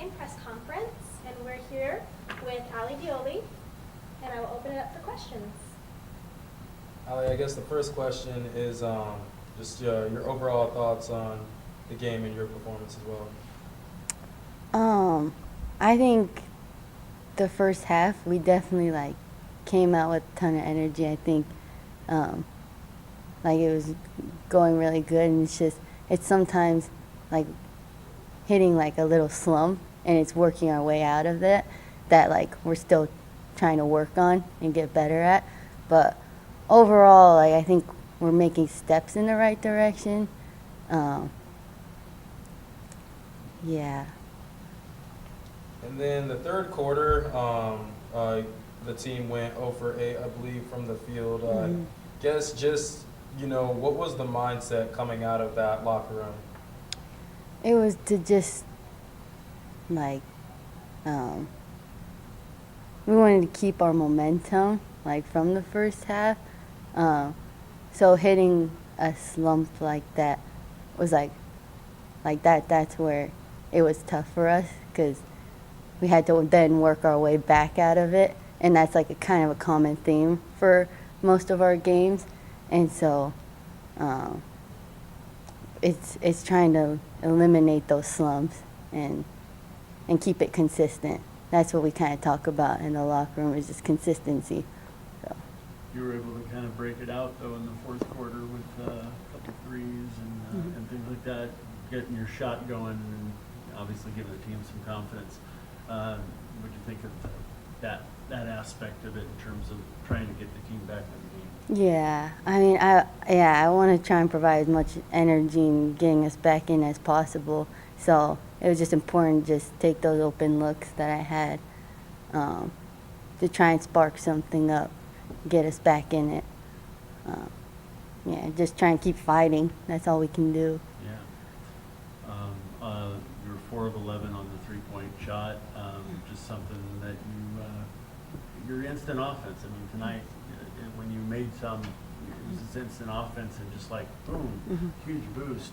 Postgame press conference, and we're here with Ali Dioli, and I will open it up for questions. Ali, I guess the first question is just your overall thoughts on the game and your performance as well. I think the first half we definitely came out with a ton of energy. I think it was going really good, and it's sometimes hitting a little slump, and it's working our way out of it that we're still trying to work on and get better at. But overall, I think we're making steps in the right direction. Yeah. And then the third quarter, the team went 0 for 8, I believe, from the field. Guess just, what was the mindset coming out of that locker room? It was to just, we wanted to keep our momentum, from the first half. So hitting a slump like that was that's where it was tough for us, because we had to then work our way back out of it, and that's a kind of a common theme for most of our games. And so it's trying to eliminate those slumps and keep it consistent. That's what we kind of talk about in the locker room, is just consistency. So. You were able to kind of break it out, though, in the fourth quarter with a couple threes and things like that, getting your shot going and obviously giving the team some confidence. What do you think of that aspect of it in terms of trying to get the team back in the game? Yeah, I mean, I want to try and provide as much energy in getting us back in as possible. So it was just important to just take those open looks that I had to try and spark something up, get us back in it. Just try and keep fighting. That's all we can do. Yeah. You were 4 of 11 on the three-point shot. Just something that your instant offense. I mean, tonight, when you made some, it was this instant offense and just boom, huge boost.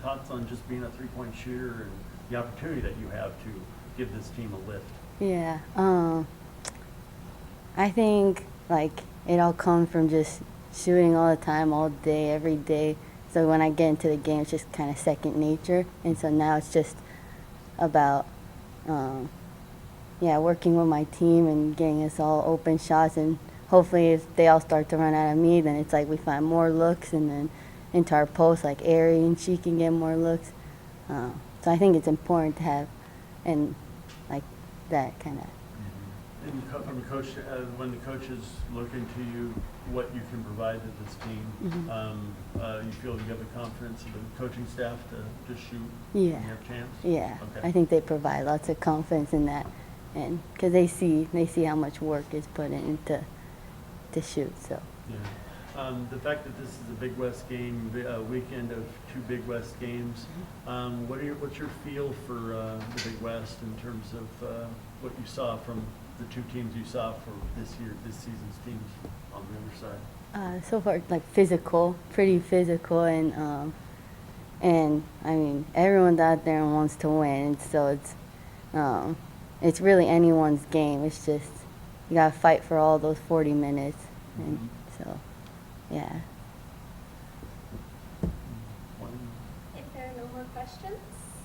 Thoughts on just being a three-point shooter and the opportunity that you have to give this team a lift? Yeah. I think it all comes from just shooting all the time, all day, every day. So when I get into the game, it's just kind of second nature. And so now it's just about working with my team and getting us all open shots. And hopefully if they all start to run out of me, then it's we find more looks, and then into our post, Ari and she can get more looks. So I think it's important to have and that kind of. And from a coach, when the coaches look into you, what you can provide to this team, you feel you have the confidence of the coaching staff to just shoot? Yeah. And have a chance? Yeah. Okay. I think they provide lots of confidence in that, and because they see how much work is put into to shoot. So. Yeah. The fact that this is a Big West game, weekend of 2 Big West games, what's your feel for the Big West in terms of what you saw from the 2 teams you saw for this season's teams on the other side? So far, physical, pretty physical, and I mean everyone's out there and wants to win. So it's really anyone's game. It's just you gotta fight for all those 40 minutes, and so. Yeah. If there are no more questions,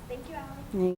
thank you, Ali.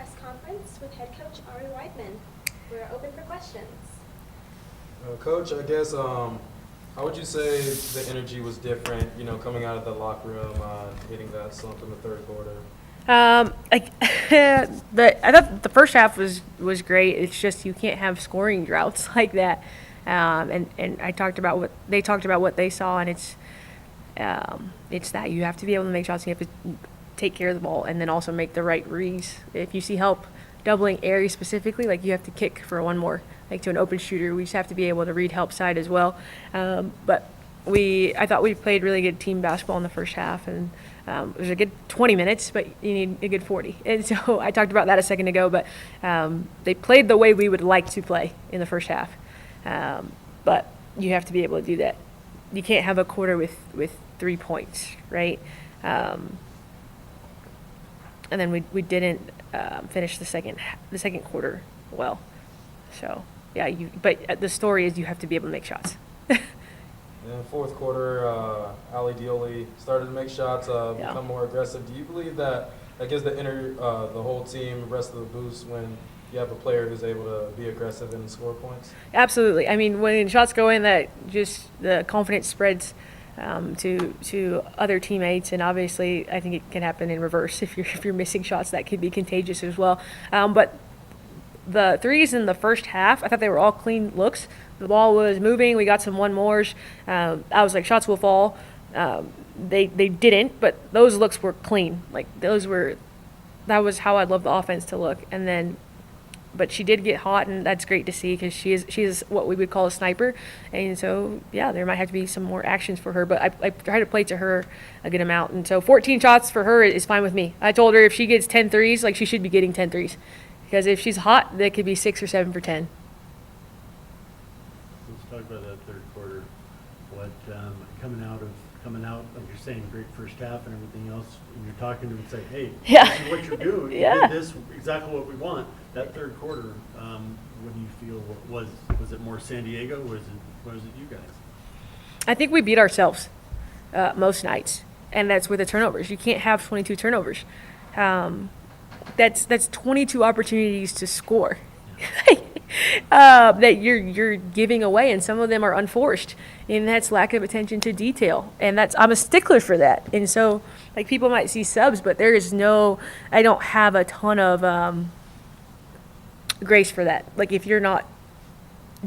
press conference with head coach Ari Weidman. We're open for questions. Coach, I guess, how would you say the energy was different, coming out of the locker room, hitting that slump in the third quarter? I thought the first half was great. It's just you can't have scoring droughts like that. And I talked about what they saw, and it's that you have to be able to make shots. And you have to take care of the ball, and then also make the right reads. If you see help doubling Aries specifically, like you have to kick for one more, like to an open shooter. We just have to be able to read help side as well. But I thought we played really good team basketball in the first half, and it was a good 20 minutes, but you need a good 40. And so I talked about that a second ago, but they played the way we would like to play in the first half. But you have to be able to do that. You can't have a quarter with 3 points, right? And then we didn't finish the second quarter well. So yeah, but the story is you have to be able to make shots. In the fourth quarter, Ali Dioli started to make shots, become more aggressive. Do you believe that gives the whole team, the rest of the boost when you have a player who's able to be aggressive and score points? Absolutely. I mean, when shots go in, that just the confidence spreads to other teammates, and obviously, I think it can happen in reverse. If you're missing shots, that could be contagious as well. But the threes in the first half, I thought they were all clean looks. The ball was moving. We got some one-mores. I was like, shots will fall. They didn't, but those looks were clean. Like that was how I'd love the offense to look. And then, but she did get hot, and that's great to see because she is what we would call a sniper. And so, yeah, there might have to be some more actions for her. But I try to play to her a good amount. And so 14 shots for her is fine with me. I told her if she gets 10 threes, like she should be getting 10 threes. Because if she's hot, that could be 6 or 7 for 10. Let's talk about that third quarter. What coming out, like you're saying, great first half and everything else, and you're talking to them and say, hey, Yeah. this is what you're doing. Yeah. You did this exactly what we want. That third quarter, what do you feel was it more San Diego, or was it you guys? I think we beat ourselves most nights, and that's with the turnovers. You can't have 22 turnovers. That's 22 opportunities to score that you're giving away, and some of them are unforced, and that's lack of attention to detail. And I'm a stickler for that. And so, like, people might see subs, but I don't have a ton of grace for that. Like, if you're not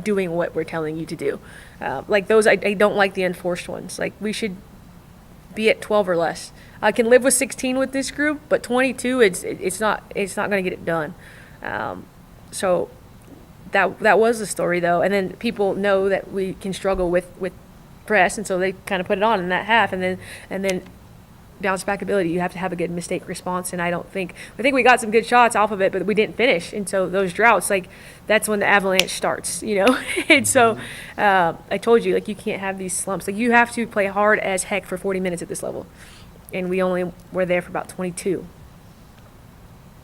doing what we're telling you to do, like those, I don't like the unforced ones. Like, we should be at 12 or less. I can live with 16 with this group, but 22, it's not going to get it done. So that was the story, though. And then people know that we can struggle with press, and so they kind of put it on in that half, and then bounce back ability. You have to have a good mistake response, and I think we got some good shots off of it, but we didn't finish. And so those droughts, like, that's when the avalanche starts, And so I told you, like, you can't have these slumps. Like, you have to play hard as heck for 40 minutes at this level. And we only were there for about 22.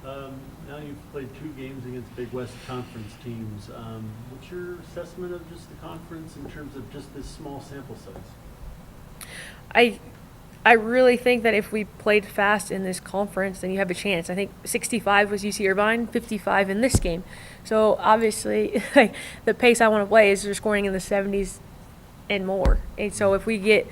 Now you've played 2 games against Big West Conference teams. What's your assessment of just the conference in terms of just this small sample size? I really think that if we played fast in this conference, then you have a chance. I think 65 was UC Irvine, 55 in this game. So obviously, like, the pace I want to play is we're scoring in the 70s and more. And so if we get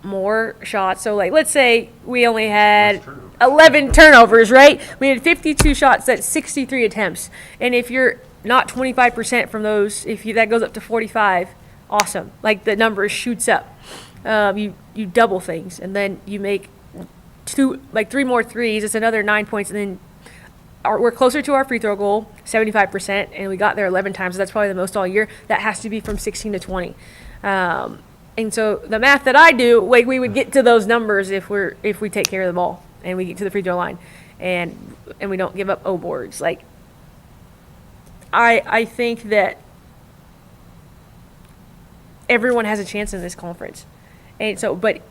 more shots, so like, let's say we only had 11 turnovers, right? We had 52 shots, that's 63 attempts. And if you're not 25% from those, that goes up to 45, awesome. Like, the number shoots up. You double things, and then you make 3 more threes. It's another 9 points, and then we're closer to our free throw goal, 75%, and we got there 11 times. So that's probably the most all year. That has to be from 16 to 20. And so the math that I do, like, we would get to those numbers if we take care of the ball and we get to the free throw line, and we don't give up O boards. Like, I think that everyone has a chance in this conference. And so, but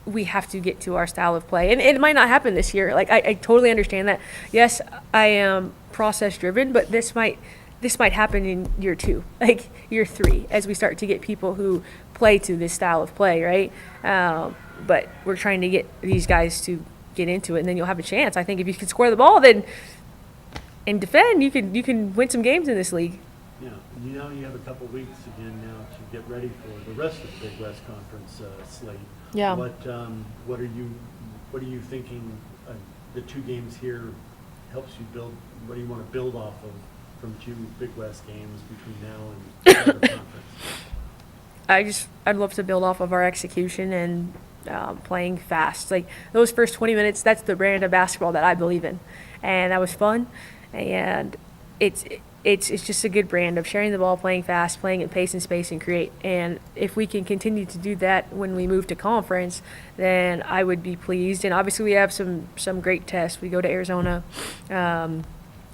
we have to get to our style of play. And it might not happen this year. Like, I totally understand that. Yes, I am process driven, but this might happen in year 2, like year 3, as we start to get people who play to this style of play, right? But we're trying to get these guys to get into it, and then you'll have a chance. I think if you can score the ball, then and defend, you can win some games in this league. Yeah, you know, you have a couple weeks again now to get ready for the rest of the Big West Conference slate. Yeah. What are you thinking? The 2 games here helps you build. What do you want to build off of from 2 Big West games between now and the conference? I'd love to build off of our execution and playing fast. Like those first 20 minutes, that's the brand of basketball that I believe in, and that was fun. And it's just a good brand of sharing the ball, playing fast, playing at pace and space and create. And if we can continue to do that when we move to conference, then I would be pleased. And obviously we have some great tests. We go to Arizona.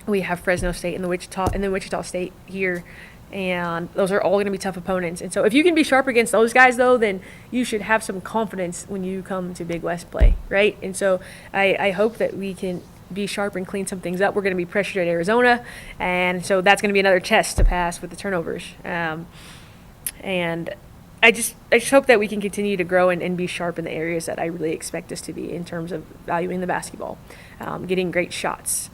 We have Fresno State and then Wichita State here. And those are all going to be tough opponents. And so if you can be sharp against those guys, though, then you should have some confidence when you come to Big West play, right? And so I hope that we can be sharp and clean some things up. We're going to be pressured at Arizona, and so that's going to be another test to pass with the turnovers. And I just hope that we can continue to grow and be sharp in the areas that I really expect us to be in terms of valuing the basketball, getting great shots,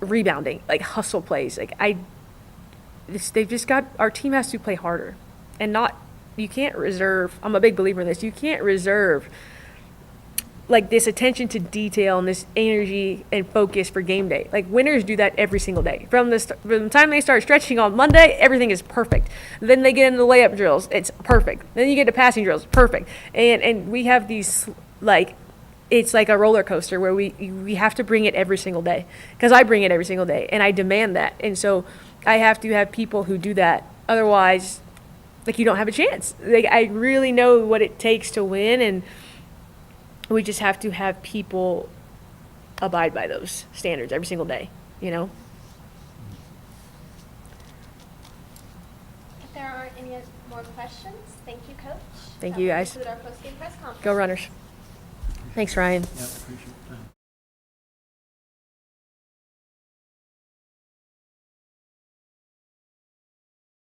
rebounding, like hustle plays. Like they've just got, our team has to play harder, and you can't reserve. I'm a big believer in this. You can't reserve like this attention to detail and this energy and focus for game day. Like winners do that every single day. From the time they start stretching on Monday, everything is perfect. Then they get into the layup drills, it's perfect. Then you get to passing drills, perfect. And we have these, like, it's like a roller coaster where we have to bring it every single day. Because I bring it every single day, and I demand that. And so I have to have people who do that. Otherwise, like, you don't have a chance. Like, I really know what it takes to win, and we just have to have people abide by those standards every single day, you know? If there aren't any more questions, thank you, Coach. Thank That you, will guys. conclude our post-game press conference. Go Runners. Thanks, Ryan. Yeah, appreciate it.